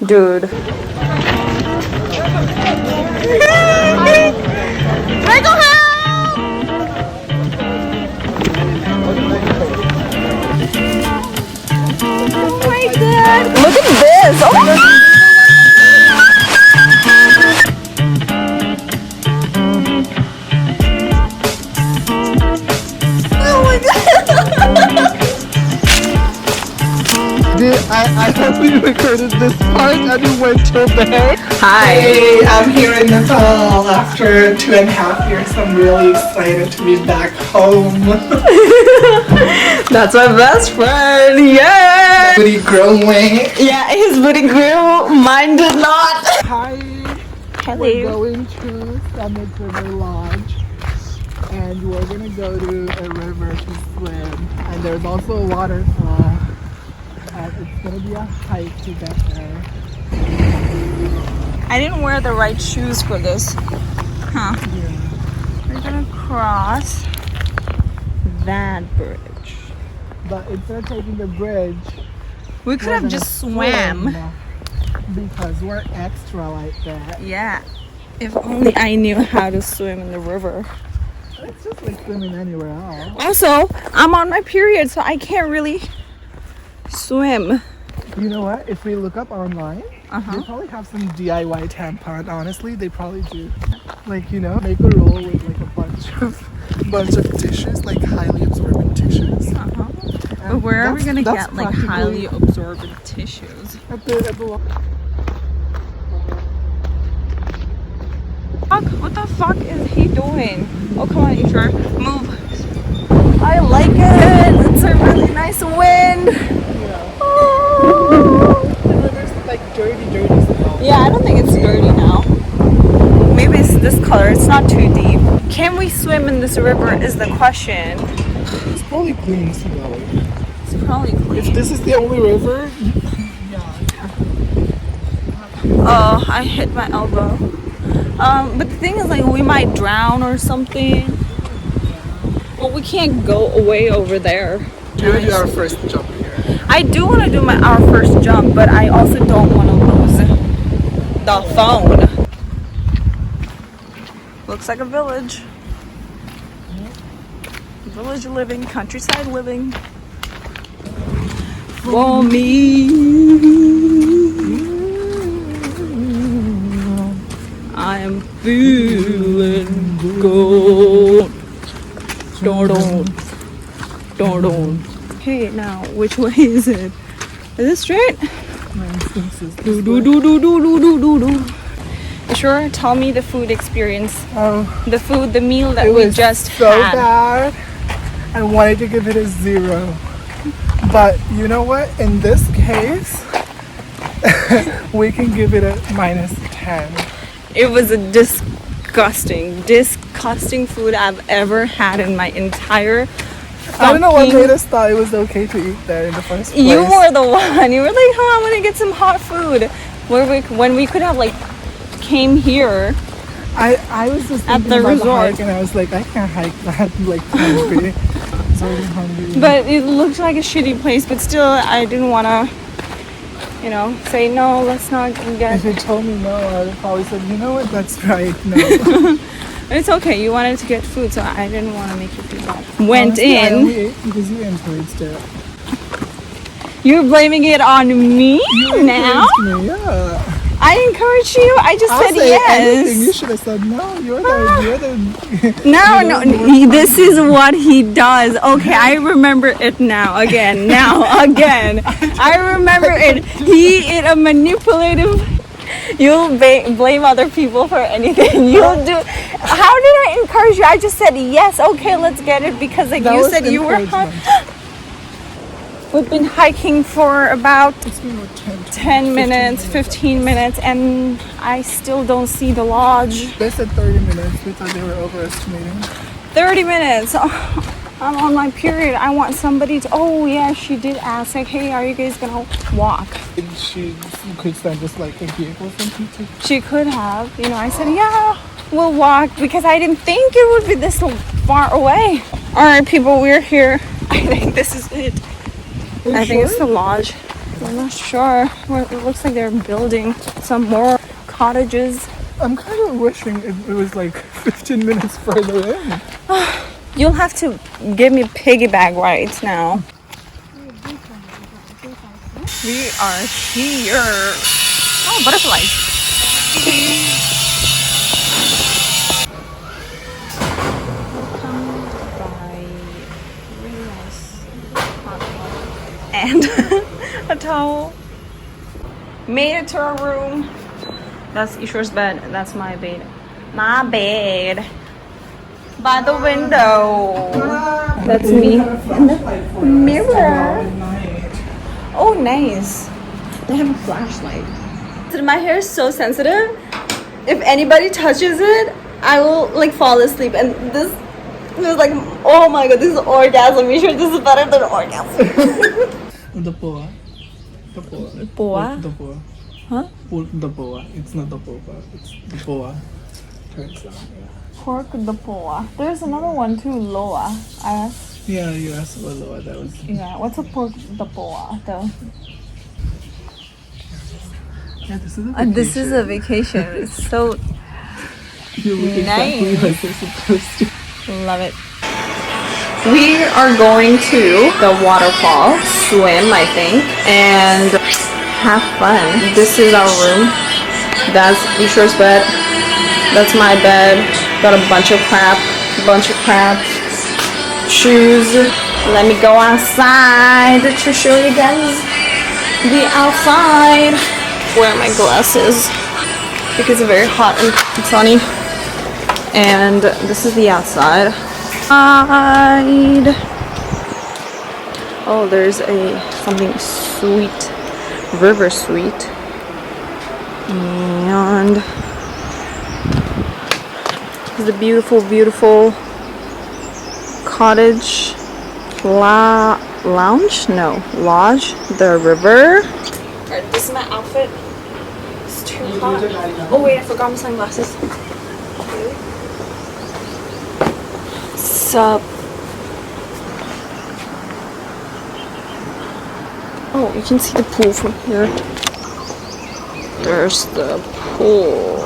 Dude. Michael, help! Oh my god. Look at this. Oh my god. I hope we recorded this part and we went till there. Hi. Hey, I'm here in Nepal after 2.5 years. I'm really excited to be back home. That's my best friend. Yeah. Booty growing. Yeah, his booty grew. Mine did not. Hi. Hello. We're going to Summit River Lodge. And we're going to go to a river to swim. And there's also a waterfall. And it's going to be a hike to get there. I didn't wear the right shoes for this. Huh. Yeah. We're gonna cross that bridge. But instead of taking the bridge, We could we're have gonna just swam. because we're extra like that. Yeah. If only I knew how to swim in the river. It's just like swimming anywhere else. Also, I'm on my period, so I can't really swim. You know what? If we look up online, they probably have some DIY tampon. Honestly, they probably do. Like, you know, make a roll with like a bunch of tissues, like highly absorbent tissues. But where are we gonna that's get like highly absorbent tissues? At the Fuck, what the fuck is he doing? Oh, come on, Ishwar. Move. I like it. It's a really nice wind. yeah. Oh. The river's like dirty smell. Yeah, I don't think it's dirty now. Maybe it's this color. It's not too deep. Can we swim in this river is the question. It's probably clean smell. It's probably clean. If this is the only river, Oh, I hit my elbow. But the thing is, like, we might drown or something. Well, we can't go away over there. we're gonna do our first jump here. I do want to do our first jump, but I also don't want to lose the phone. Looks like a village. Village living, countryside living. For me, I'm feeling good. Don. Hey, now, which way is it? Is it straight? My instincts is Do. Sure, tell me the food experience. The meal that we just so had. bad. I wanted to give it a 0. But you know what? In this case, we can give it a -10. It was a disgusting food I've ever had in my entire I don't know what made us thought it was okay to eat there in the first place. You were the one. You were like, I'm gonna get some hot food. When we could have like came here. I was just at thinking the about resort. the hike and I was like, I can't hike that. I'm like hungry. So hungry. But it looked like a shitty place, but still I didn't wanna, say no, let's not get. If you told me no, I would have probably said, you know what, that's right, no. It's okay, you wanted to get food, so I didn't want to make you feel bad. Went Honestly, I in. only ate because you encouraged it. You're blaming it on me You now? encouraged me, yeah. I encouraged you. I just I'll said say anything. You yes. should have said no. You're the No, this is what he does. Okay, I remember it now. Again. I remember it. He is a manipulative. You'll blame other people for anything. You'll do. How did I encourage you? I just said yes. Okay, let's get it because like That you was said you were. encouragement. We've been hiking for about It's been like 10 minutes, 15 minutes, and I still don't see the lodge. They said 30 minutes. We thought they were overestimating. 30 minutes. Oh, I'm on my period. I want somebody to. Oh, yeah, she did ask, like, hey, are you guys gonna walk? She could send us like a vehicle or something too. She could have. I said, yeah, we'll walk because I didn't think it would be this far away. All right, people, we're here. I think this is it. I think it's the lodge. I'm not sure. Well, it looks like they're building some more cottages. I'm kind of wishing it was like 15 minutes further in. You'll have to give me piggyback rides now. We are here. Oh, butterflies. Really nice and a towel. Made it to our room. That's Ishwar's bed. That's my bed. My bed. By the window. That's me. And the mirror. Oh, nice. They have a flashlight. My hair is so sensitive. If anybody touches it, I will like fall asleep. And this is like, oh my god, this is orgasm. You sure this is better than orgasm? The boa. The boa. Boa? The boa. Huh? The boa. It's not the boba. It's the boa. Turns out. Yeah. Pork the boa. There's another one too, loa. Yeah, you asked about loa. That was. Yeah, what's a pork the boa though? Yeah, this is a vacation. This is a vacation. It's so You look exactly nice. like you're supposed to. Love it. We are going to the waterfall, swim, I think, and have fun. This is our room. That's Ishwar's bed. That's my bed. Got a bunch of crap. Shoes. Let me go outside to show you guys the outside. Wear my glasses because it's very hot and sunny. And this is the outside. Oh, there's something sweet, river sweet, and this is the beautiful cottage lodge, the river. Alright, this is my outfit. It's too hot. Oh wait, I forgot my sunglasses. Sup? Oh, you can see the pool from here. There's the pool.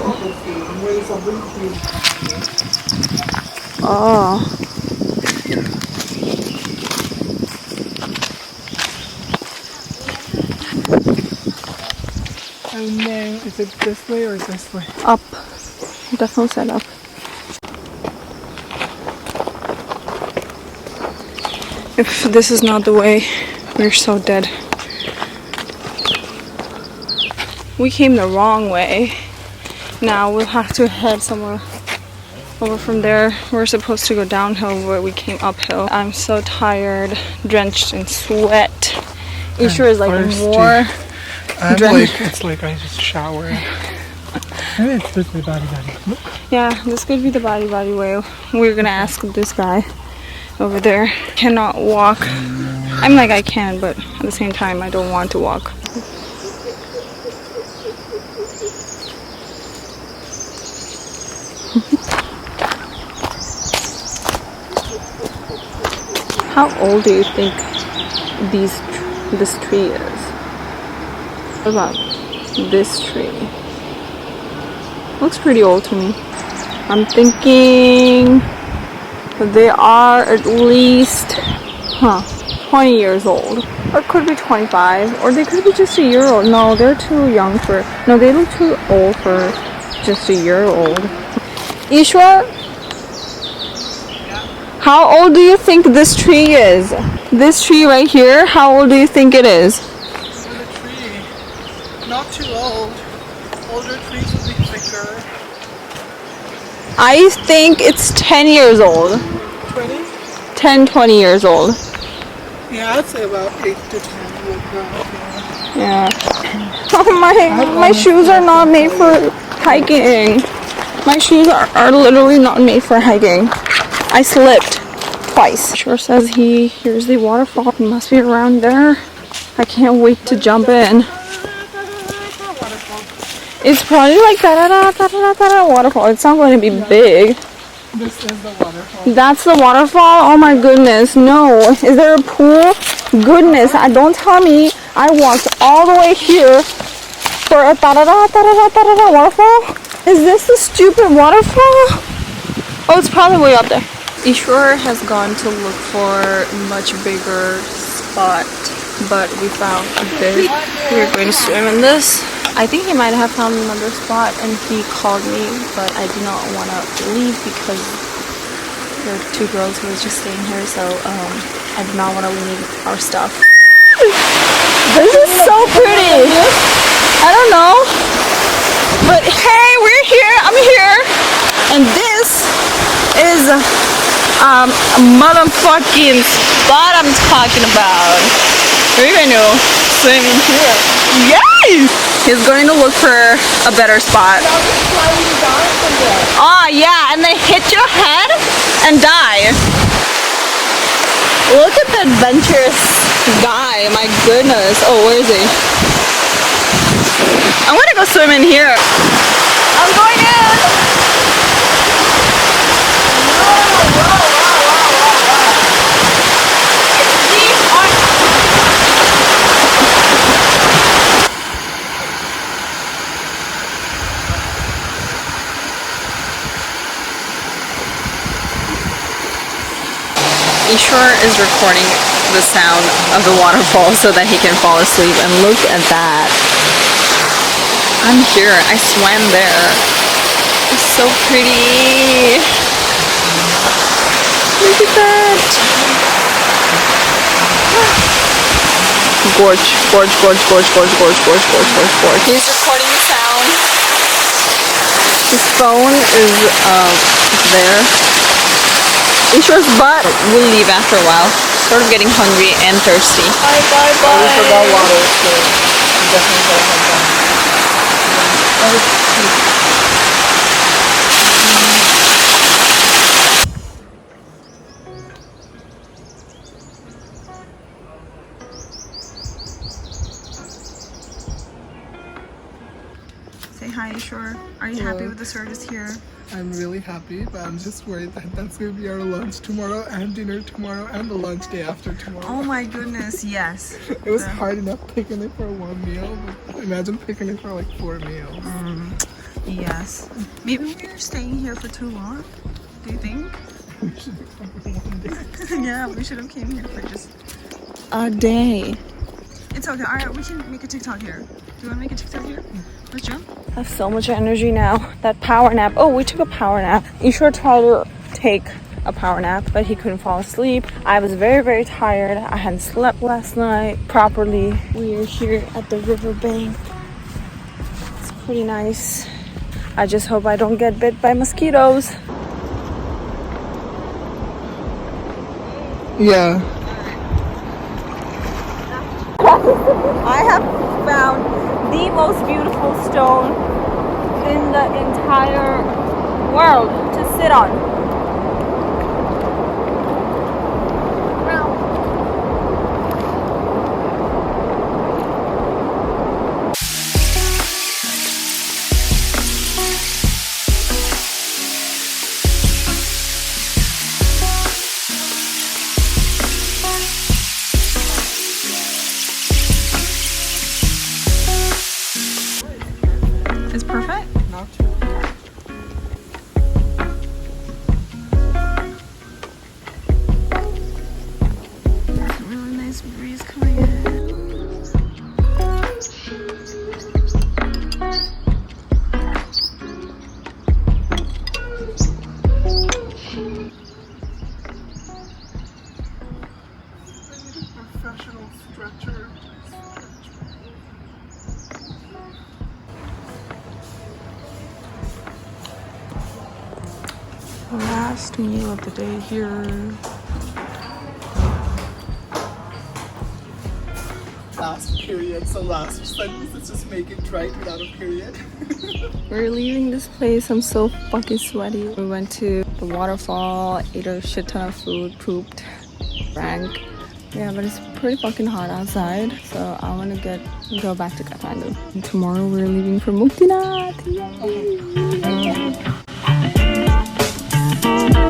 Oh. Oh no, is it this way or this way? Up. Definitely said up. If this is not the way, we're so dead. We came the wrong way. Now we'll have to head somewhere over from there. We're supposed to go downhill where we came uphill. I'm so tired, drenched in sweat. Ishwar is like more drenched. It's like I just showered. Maybe it's this way, body. Yeah, this could be the body way. We're gonna ask this guy over there. Cannot walk. I'm like I can, but at the same time I don't want to walk. How old do you think this tree is? What about this tree? Looks pretty old to me. I'm thinking they are at least 20 years old, or it could be 25, or they could be just a year old. No, they're too young for, no, they look too old for just a year old. Ishwar, how old do you think this tree is? This tree right here, how old do you think it is? The tree, not too old. Older trees will be thicker. I think it's 10 years old. 20? 10, 20 years old. Yeah, I'd say about 8 to 10 would go. Yeah. Oh, my shoes are not made for hiking. My shoes are literally not made for hiking. I slipped twice. Sure says here's the waterfall. He must be around there. I can't wait to jump in. It's probably like da-da-da waterfall. It's not going to be big. This is the waterfall. That's the waterfall? Oh my goodness, no. Is there a pool? Goodness, don't tell me I walked all the way here for a waterfall. Is this the stupid waterfall? Oh, it's probably way up there. Ishwar has gone to look for a much bigger spot, but we found this. We're going to swim in this. I think he might have found another spot and he called me, but I do not want to leave because there are two girls who are just staying here, so I do not want to leave our stuff. This is so pretty. I don't know, but hey, we're here. I'm here, and this is a motherfucking spot I'm talking about. We're going to swim in here. Yes! He's going to look for a better spot. Oh yeah, and then hit your head and die. Look at the adventurous guy. My goodness. Oh, where is he? I'm gonna go swim in here. I'm going in. Ishwar is recording the sound of the waterfall so that he can fall asleep, and look at that. I'm here. I swam there. It's so pretty. Look at that. Gorge, gorge, gorge, gorge, gorge, gorge, gorge, gorge, gorge, gorge. He's recording the sound. His phone is there. Ishwar's butt will leave after a while. Sort of getting hungry and thirsty. Bye, bye, bye. We forgot water, so we definitely gotta have that. Say hi, Ishwar. Are you happy with the service here? I'm really happy, but I'm just worried that that's going to be our lunch tomorrow and dinner tomorrow and the lunch day after tomorrow. Oh my goodness, yes. It was hard enough picking it for one meal, but imagine picking it for like 4 meals. Yes. Maybe we're staying here for too long. Do you think? We should come for one day. Yeah, we should have came here for just a day. It's okay. Alright, we can make a TikTok here. Do you want to make a TikTok here? Let's jump. I have so much energy now. That power nap. Oh, we took a power nap. Ishwar tried to take a power nap, but he couldn't fall asleep. I was very, very tired. I hadn't slept last night properly. We are here at the riverbank. It's pretty nice. I just hope I don't get bit by mosquitoes. Yeah. I have found the most beautiful stone in the entire world to sit on. It's perfect. Not too. There's a really nice breeze coming in. Professional stretcher. Last meal of the day here. Last period, so last sentence, let's just make it right without a period. We're leaving this place. I'm so fucking sweaty. We went to the waterfall, ate a shit ton of food, pooped, drank. Yeah, but it's pretty fucking hot outside, so I want to go back to Kathmandu. And tomorrow we're leaving for Muktinath. Yay!